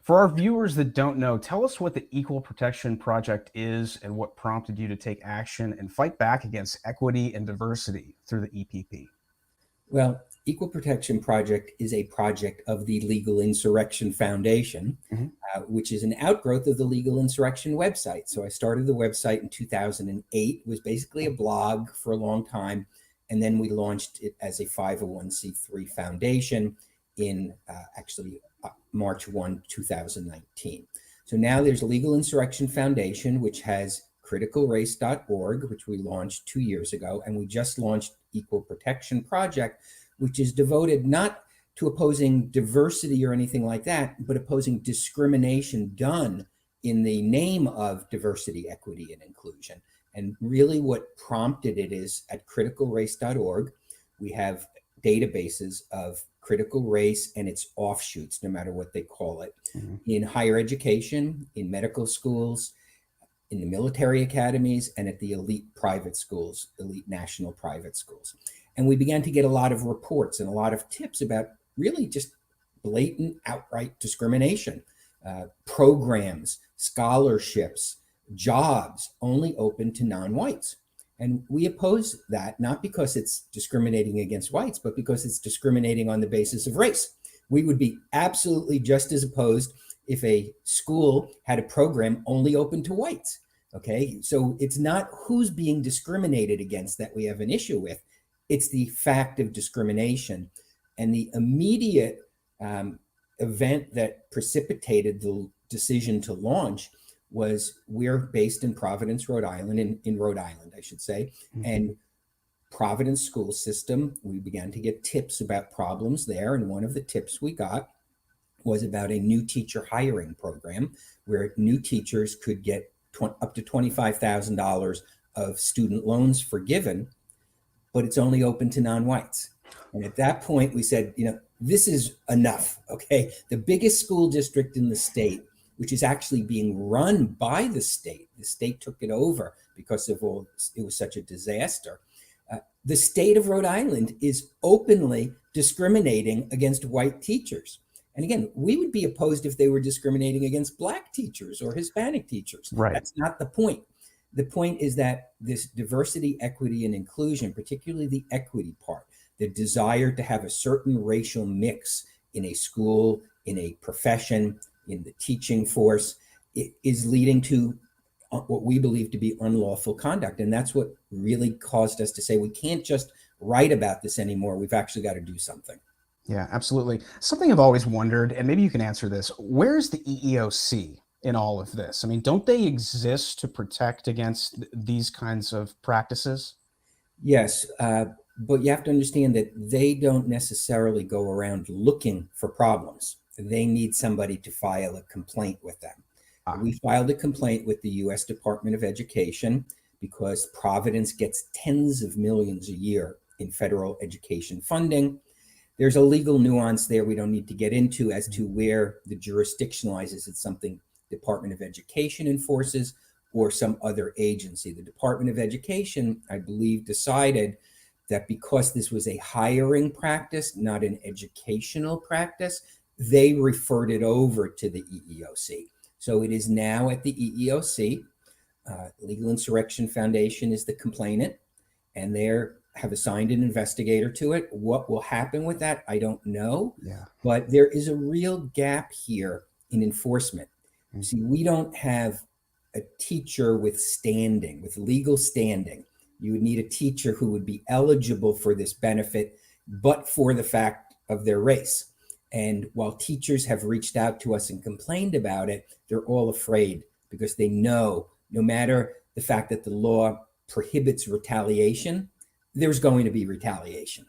For our viewers that don't know, tell us what the Equal Protection Project is and what prompted you to take action and fight back against equity and diversity through the EPP. Well, Equal Protection Project is a project of the Legal Insurrection Foundation, which is an outgrowth of the Legal Insurrection website. So I started the website in 2008. It was basically a blog for a long time. And then we launched it as a 501c3 foundation in March 1, 2019. So now there's Legal Insurrection Foundation, which has criticalrace.org, which we launched 2 years ago. And we just launched Equal Protection Project, which is devoted not to opposing diversity or anything like that, but opposing discrimination done in the name of diversity, equity, and inclusion. And really what prompted it is at criticalrace.org, we have databases of critical race and its offshoots, no matter what they call it, in higher education, in medical schools, in the military academies, and at the elite private schools, elite national private schools. And we began to get a lot of reports and a lot of tips about really just blatant, outright discrimination, programs, scholarships, jobs only open to non-whites. And we oppose that, not because it's discriminating against whites, but because it's discriminating on the basis of race. We would be absolutely just as opposed if a school had a program only open to whites. Okay, so it's not who's being discriminated against that we have an issue with. It's the fact of discrimination. And the immediate event that precipitated the decision to launch was we're based in Providence, Rhode Island, in Rhode Island, I should say. And Providence school system, we began to get tips about problems there. And one of the tips we got was about a new teacher hiring program where new teachers could get up to $25,000 of student loans forgiven, but it's only open to non-whites. And at that point, we said, this is enough, okay? The biggest school district in the state, which is actually being run by the state took it over because it was such a disaster. The state of Rhode Island is openly discriminating against white teachers. And again, we would be opposed if they were discriminating against Black teachers or Hispanic teachers. Right. That's not the point. The point is that this diversity, equity, and inclusion, particularly the equity part, the desire to have a certain racial mix in a school, in a profession, in the teaching force, it is leading to what we believe to be unlawful conduct. And that's what really caused us to say, we can't just write about this anymore. We've actually got to do something. Yeah, absolutely. Something I've always wondered, and maybe you can answer this, where's the EEOC in all of this? I mean, don't they exist to protect against these kinds of practices? Yes, but you have to understand that they don't necessarily go around looking for problems. They need somebody to file a complaint with them. We filed a complaint with the U.S. Department of Education because Providence gets tens of millions a year in federal education funding. There's a legal nuance there we don't need to get into as to where the jurisdiction lies. Is it something Department of Education enforces or some other agency? The Department of Education, I believe, decided that because this was a hiring practice, not an educational practice, they referred it over to the EEOC. So it is now at the EEOC. Legal Insurrection Foundation is the complainant, and they have assigned an investigator to it. What will happen with that, I don't know. Yeah. But there is a real gap here in enforcement. See, we don't have a teacher with standing, with legal standing. You would need a teacher who would be eligible for this benefit, but for the fact of their race. And while teachers have reached out to us and complained about it, they're all afraid because they know no matter the fact that the law prohibits retaliation, there's going to be retaliation.